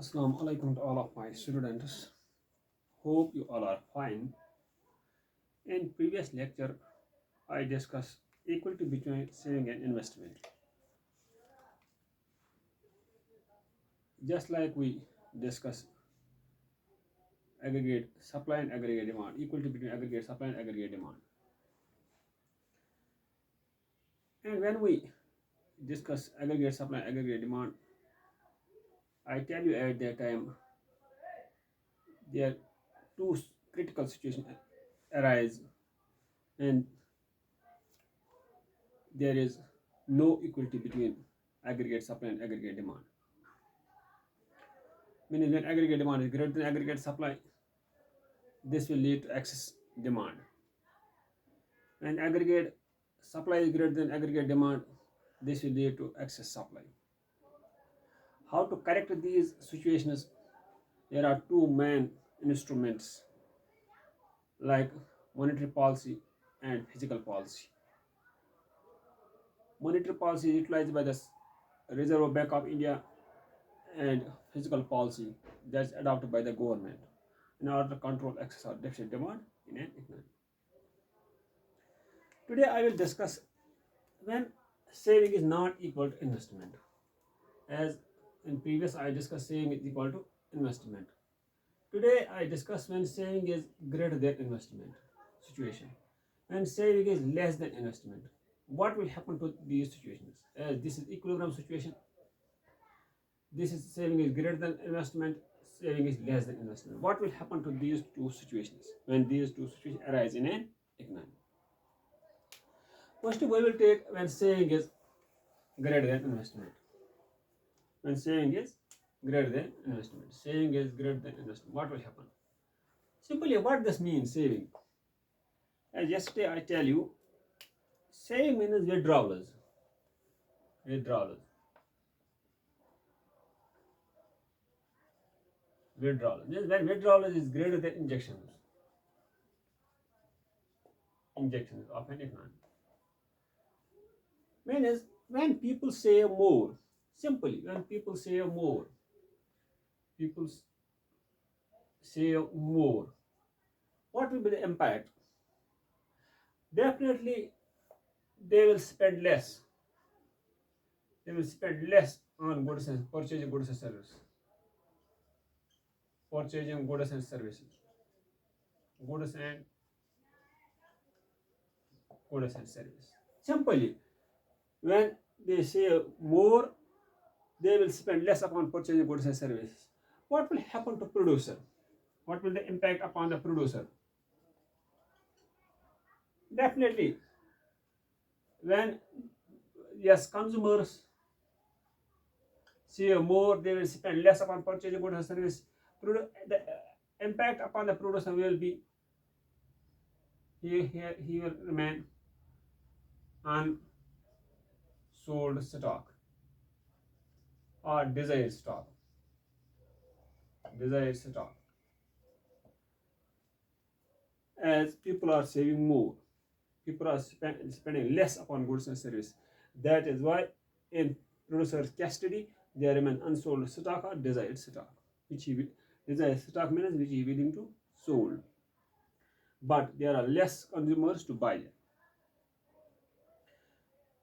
Assalamu alaikum to all of my students. Hope you all are fine. In previous lecture, I discussed equality between saving and investment. Just like we discuss aggregate supply and aggregate demand, equality between aggregate supply and aggregate demand. And when we discuss aggregate supply and aggregate demand, I tell you at that time there are two critical situations arise and there is no equality between aggregate supply and aggregate demand. Meaning when aggregate demand is greater than aggregate supply, this will lead to excess demand. When aggregate supply is greater than aggregate demand, this will lead to excess supply. How to correct these situations? There are two main instruments like monetary policy and physical policy. Monetary policy is utilized by the Reserve Bank of India and physical policy that's adopted by the government in order to control excess or deficit demand in an economy. Today I will discuss when saving is not equal to investment. As in previous I discussed saving is equal to investment. Today I discuss when saving is greater than investment situation. When saving is less than investment. What will happen to these situations? As this is equilibrium situation, this is saving is greater than investment, saving is less than investment. What will happen to these two situations when these two situations arise in an economy? First we will take when saving is greater than investment. When saving is greater than investment. Saving is greater than investment. What will happen? Simply what this means, saving. As yesterday I tell you, saving means withdrawals. Withdrawals. Withdrawals. When withdrawals is greater than injections. Injections of an economy. Means when people save more. Simply, when people save more. People save more. What will be the impact? Definitely they will spend less. They will spend less on goods and purchasing goods and services. Purchasing goods and services. Goods and goods and services. Simply, when they save more, they will spend less upon purchasing goods and services. What will happen to producer? What will the impact upon the producer? Definitely, when yes, consumers save more, they will spend less upon purchasing goods and services. The impact upon the producer will be he will remain unsold stock or desired stock. Desired stock. As people are saving more, people are spending less upon goods and services. That is why in producer's custody there remain unsold stock or desired stock, which he will, desired stock means which he is willing to sold, but there are less consumers to buy it.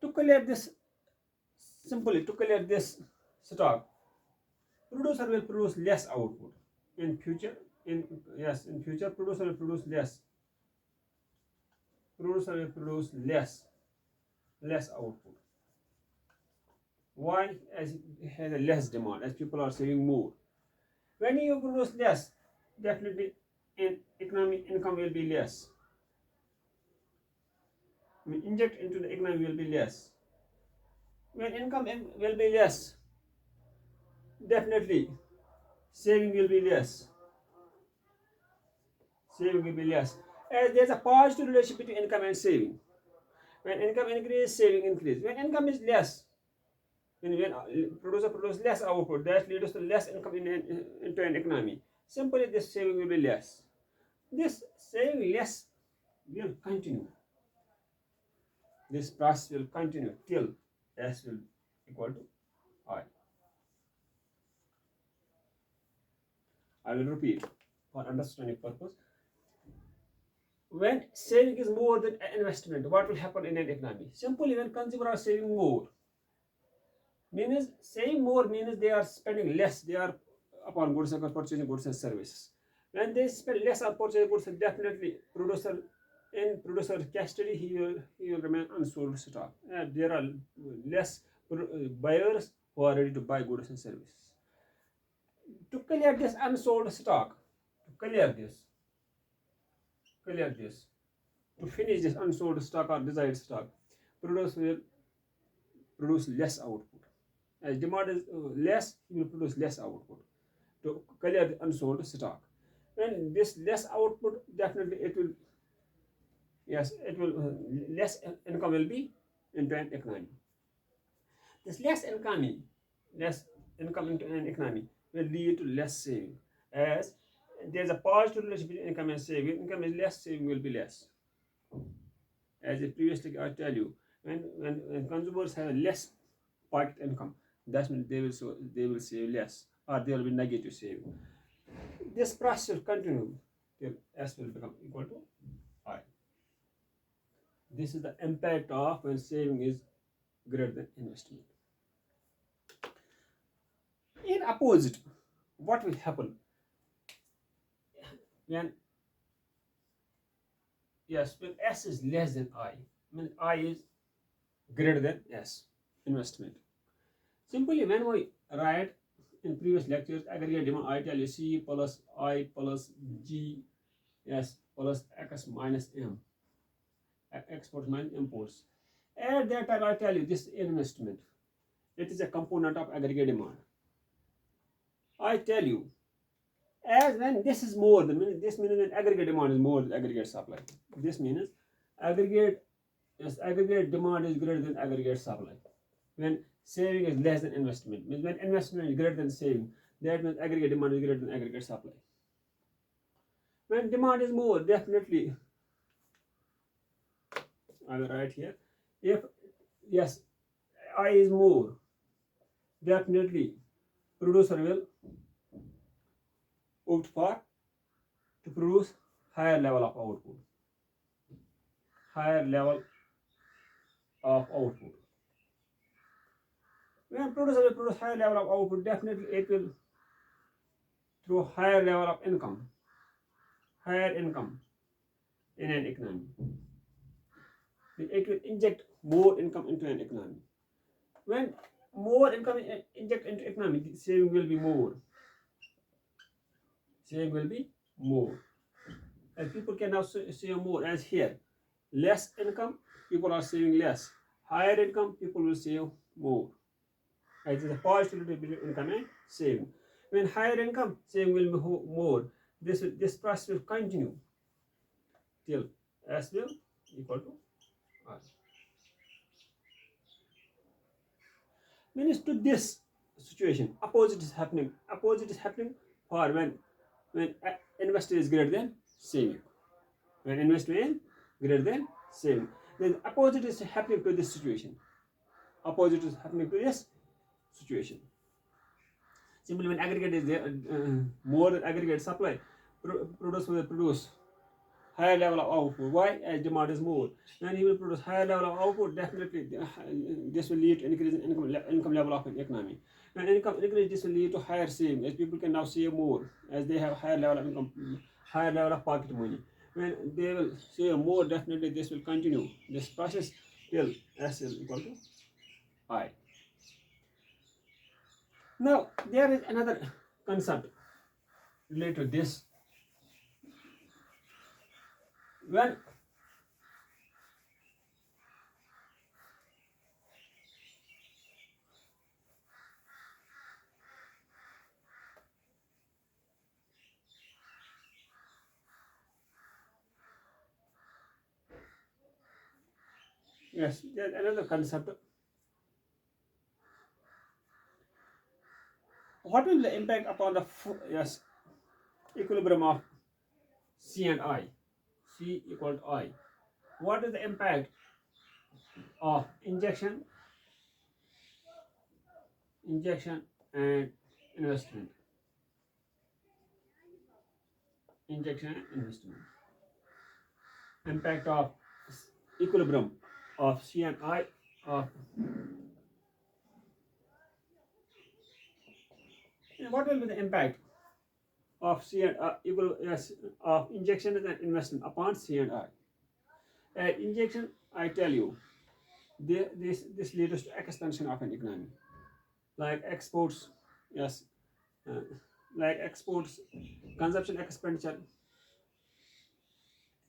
To clear this, simply to clear this stock, producer will produce less output in future. In future producer will produce less. Producer will produce less output. Why? As it has a less demand, as people are saving more. When you produce less, definitely in economic income will be less. Inject into the economy will be less. When income will be less, definitely saving will be less. Saving will be less. As there is a positive relationship between income and saving. When income increases, saving increases. When income is less, when producer produces less output, that leads to less income into an economy. Simply, this saving will be less. This saving less will continue. This process will continue till. S will equal to I. I will repeat for understanding purpose. When saving is more than investment, what will happen in an economy? Simply, when consumers are saving more, means saving more means they are spending less. They are upon goods and purchasing goods and services. When they spend less on purchasing goods, definitely producer cash steady, he will remain unsold stock. And there are less buyers who are ready to buy goods and services. To clear this unsold stock, to clear this, to finish this unsold stock or desired stock, producer will produce less output. As demand is less, he will produce less output to clear the unsold stock. When this less output, definitely it will, yes, it will, less income will be into an economy. This less income into an economy will lead to less saving. As there's a positive relationship between income and saving, income is less, saving will be less. As I previously I tell you, when consumers have less pocket income, that means they will save less, or there will be negative saving. This process will continue till S will become equal to I. This is the impact of when saving is greater than investment. In opposite, what will happen when when S is less than I? When I is greater than S, investment. Simply, when we write in previous lectures, aggregate demand, I tell you C plus I plus G S plus X minus M, exports minus imports. At that time, I tell you this investment, it is a component of aggregate demand. I tell you, as when this is more than, this means when aggregate demand is more than aggregate supply. This means aggregate demand is greater than aggregate supply. When saving is less than investment, means when investment is greater than saving, that means aggregate demand is greater than aggregate supply. When demand is more, definitely, I will write here, if yes, I is more, definitely producer will opt for to produce higher level of output. Higher level of output. When producer will produce higher level of output, definitely it will through higher level of income. Higher income in an economy. It will inject more income into an economy. When more income inject into economy, saving will be more. Saving will be more. And people can now save more. As here, less income, people are saving less. Higher income, people will save more. It is a positivity between income and saving. When higher income, saving will be more. This process will continue till S will equal to R. Means to this situation, opposite is happening. Opposite is happening for when investment is greater than saving. When investment is greater than saving, then opposite is happening to this situation. Opposite is happening to this situation. Simply when aggregate is there, more than aggregate supply, producer will produce higher level of output. Why? As demand is more. When he will produce higher level of output, definitely this will lead to increase in income level of an economy. When income increase, this will lead to higher saving, as people can now save more, as they have higher level of income, higher level of pocket money. When they will save more, definitely this will continue this process till S is equal to I. Now there is another concept related to this. When yes, there's another concept. What will the impact upon the equilibrium of C and I? C equal to I. What is the impact of injection and investment? injection and investment. Impact of equilibrium of C and I of what will be the impact of C and yes, of injection and investment upon C and I. Injection, I tell you, this leads to expansion of an economy, like exports, yes, uh, like exports, consumption, expenditure,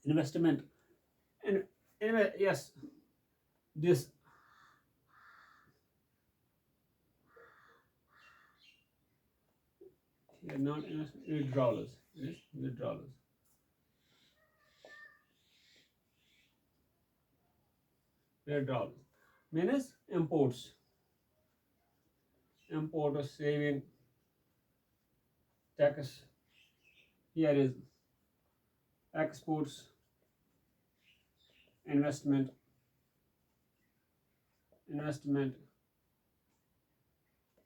investment, and yes, this here non-investment withdrawals, yes, withdrawals. Withdrawals means imports, importers saving tax. Here is exports, investment, investment,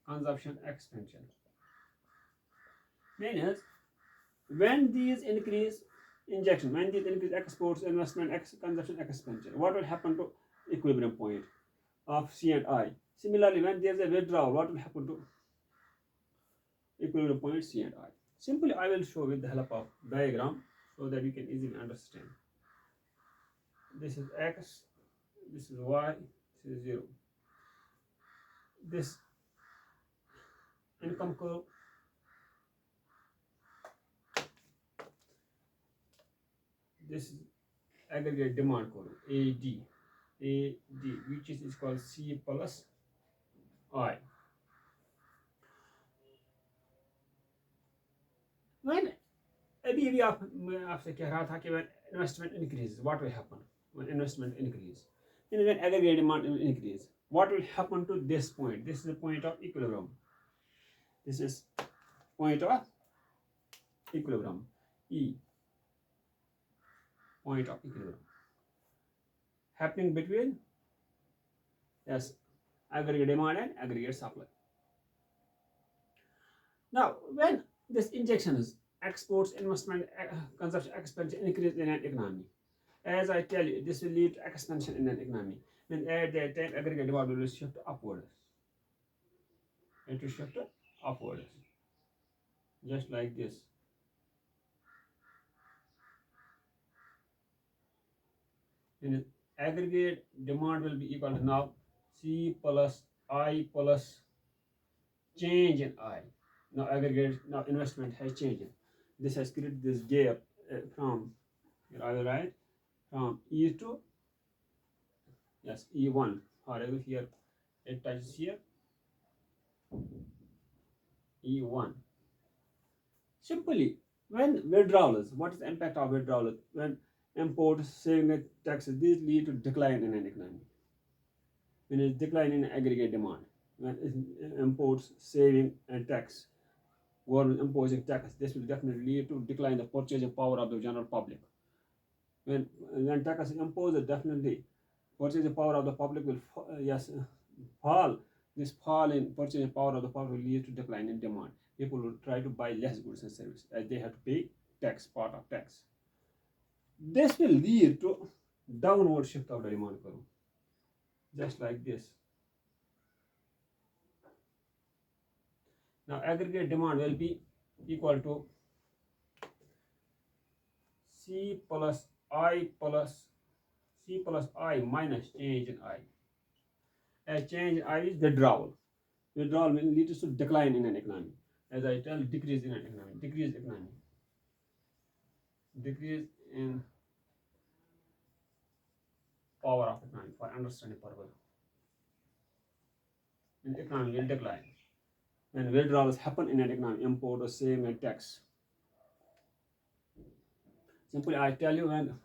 consumption, expansion. Means when these increase injection, when these increase exports, investment, consumption, expansion, what will happen to equilibrium point of C and I? Similarly, when there is a withdrawal, what will happen to equilibrium point C and I? Simply, I will show with the help of diagram so that you can easily understand. This is X, this is Y, this is 0. This income curve, this is aggregate demand curve, AD, which is called C plus I. When अभी अभी आप मैं आपसे कह रहा था कि when investment increases, what will happen when investment increase? When aggregate demand increase, what will happen to this point? This is the point of equilibrium. This is point of equilibrium, E, point of equilibrium, happening between, yes, aggregate demand and aggregate supply. Now, when this injection is exports, investment, consumption, expenditure increase in an economy, as I tell you, this will lead to expansion in an economy. Then at that time, aggregate demand will shift upwards. It will shift upwards, just like this. Then aggregate demand will be equal to now C plus I plus change in I. Now aggregate, now investment has changed. This has created this gap from, here I will write, from E to, yes, E1. However, here it touches here, E1. Simply, when withdrawals, what is the impact of withdrawals? When imports, saving and taxes, these lead to decline in an economy. When it's decline in aggregate demand, when imports, saving and tax, government imposing tax, this will definitely lead to decline the purchasing power of the general public. When tax is imposed, definitely purchasing power of the public will fall. This fall in purchasing power of the public will lead to decline in demand. People will try to buy less goods and services as they have to pay tax, part of tax. This will lead to downward shift of the demand curve, just like this. Now aggregate demand will be equal to C plus I minus change in I. As change in I is withdrawal. Withdrawal will lead to decline in an economy. As I tell, decrease in an economy, decrease in power of economy for understanding purpose. An economy will decline. When withdrawals happen in an economy, import or saving and tax. Simply, I tell you, when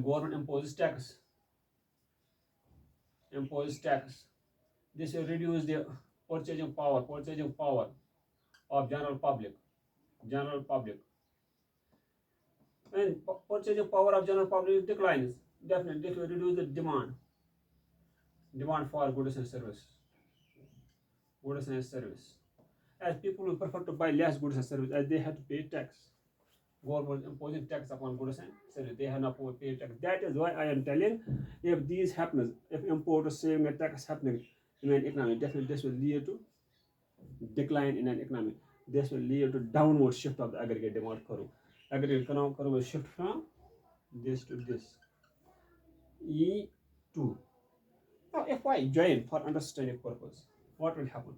government imposes tax, this will reduce the purchasing power of general public. When purchasing power of general public declines, definitely it will reduce the demand for goods and services. As people will prefer to buy less goods and services as they have to pay tax. government imposing tax upon goods and services. They have not paid tax. That is why I am telling, if these happens, if importers saving a tax happening in an economy, definitely this will lead to decline in an economy. This will lead to downward shift of the aggregate demand curve. Aggregate curve will shift from this to this. E2. Now, if I join for understanding purpose, what will happen?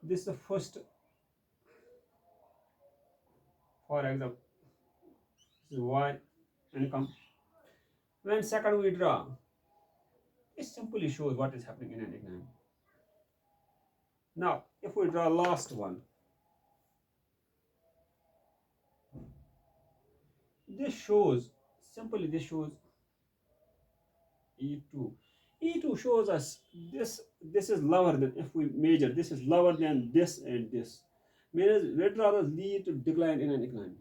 This is the first, for example, this is Y income. When second we draw, it simply shows what is happening in an economy. Now, if we draw last one, this shows, simply this shows E2. E2 shows us this is lower than, if we measure, this is lower than this and this. Means withdrawals lead to decline in an economy.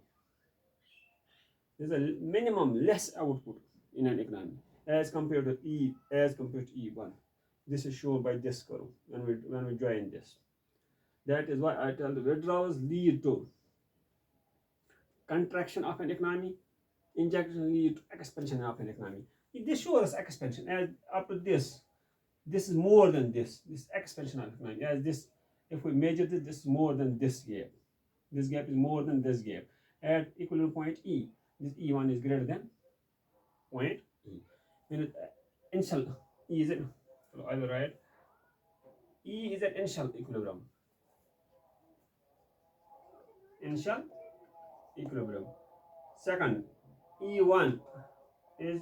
There's a minimum less output in an economy as compared to E1. This is shown by this curve when we join this. That is why I tell the withdrawals lead to contraction of an economy, injection lead to expansion of an economy. This shows us expansion as up to this. This is more than this expansion of economy. As this, if we measure this, this is more than this gap. This gap is more than this gap. At equilibrium point E, this E1 is greater than point E. When initial E is it, so I will write E is at initial equilibrium. Initial equilibrium. Second, E1 is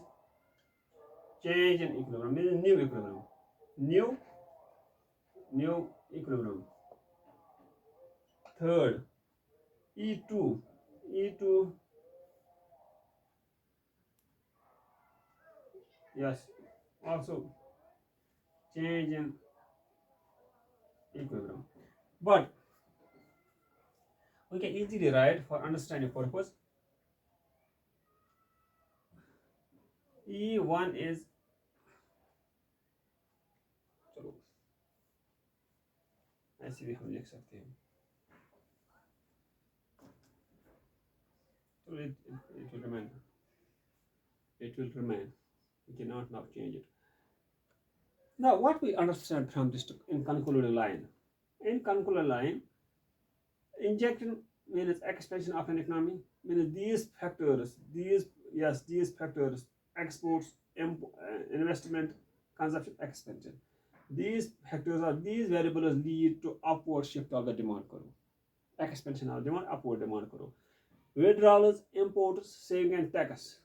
change in equilibrium, means new equilibrium. New equilibrium. Third, E2 yes, also change in equilibrium. But we can easily write for understanding purpose, E1 is, चलो ऐसे भी हम लिख सकते हैं, so it will remain, we cannot now change it. Now what we understand from this in concluding line, injection means expansion of an economy, means these factors, exports, investment, consumption, expansion, these factors or these variables lead to upward shift of the demand curve, expansion of demand, upward demand curve. Withdrawals, imports, saving and tax,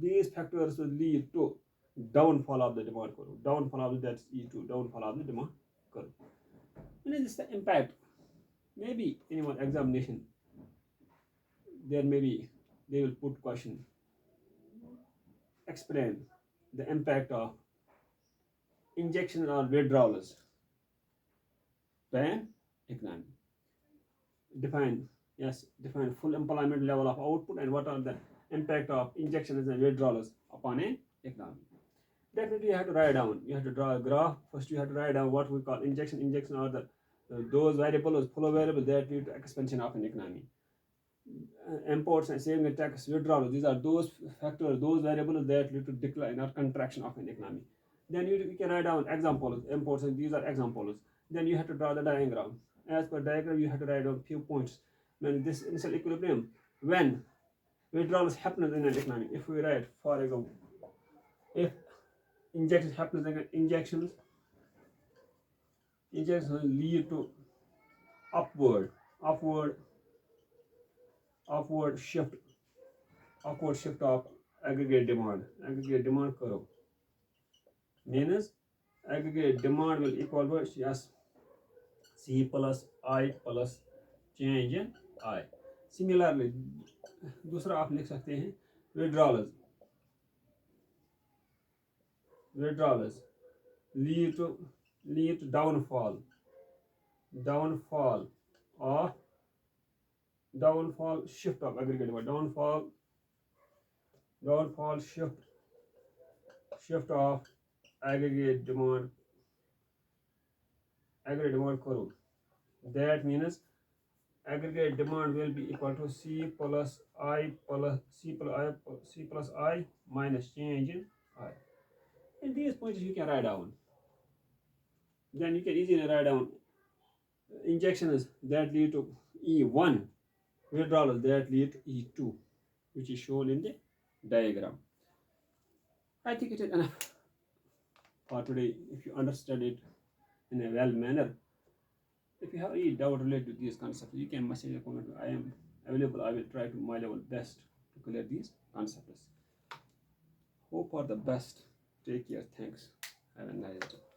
these factors will lead to downfall of the demand curve, downfall of that's E2, downfall of the demand curve. What is the impact? Maybe in one examination, there maybe they will put question, explain the impact of injection or withdrawals to an economy. Define full employment level of output and what are the impact of injections and withdrawals upon an economy. Definitely you have to write down, you have to draw a graph. First you have to write down what we call injection are the those variables, flow variables that lead to expansion of an economy. Imports and saving and tax, withdrawals, these are those factors, those variables that lead to decline or contraction of an economy. Then you can write down examples, imports, and these are examples. Then you have to draw the diagram. As per diagram, you have to write down few points. When this initial equilibrium, when withdrawals happen in an economy, if we write, for example, if injections happens in injections lead to upward shift of aggregate demand curve, means aggregate demand will equal to C plus I plus change in I. Similarly दूसरा आप लिख सकते हैं withdrawals lead to downfall shift of aggregate demand, downfall shift of aggregate demand curve. That means aggregate demand will be equal to C plus I plus I minus change in I. And these points you can write down. Then you can easily write down injections that lead to E1, withdrawals that lead to E2, which is shown in the diagram. I think it is enough for today. If you understand it in a well manner, if you have any doubt related to these concepts, you can message a comment. I am available. I will try to my level best to clear these concepts. Hope for the best. Take care. Thanks. Have a nice day.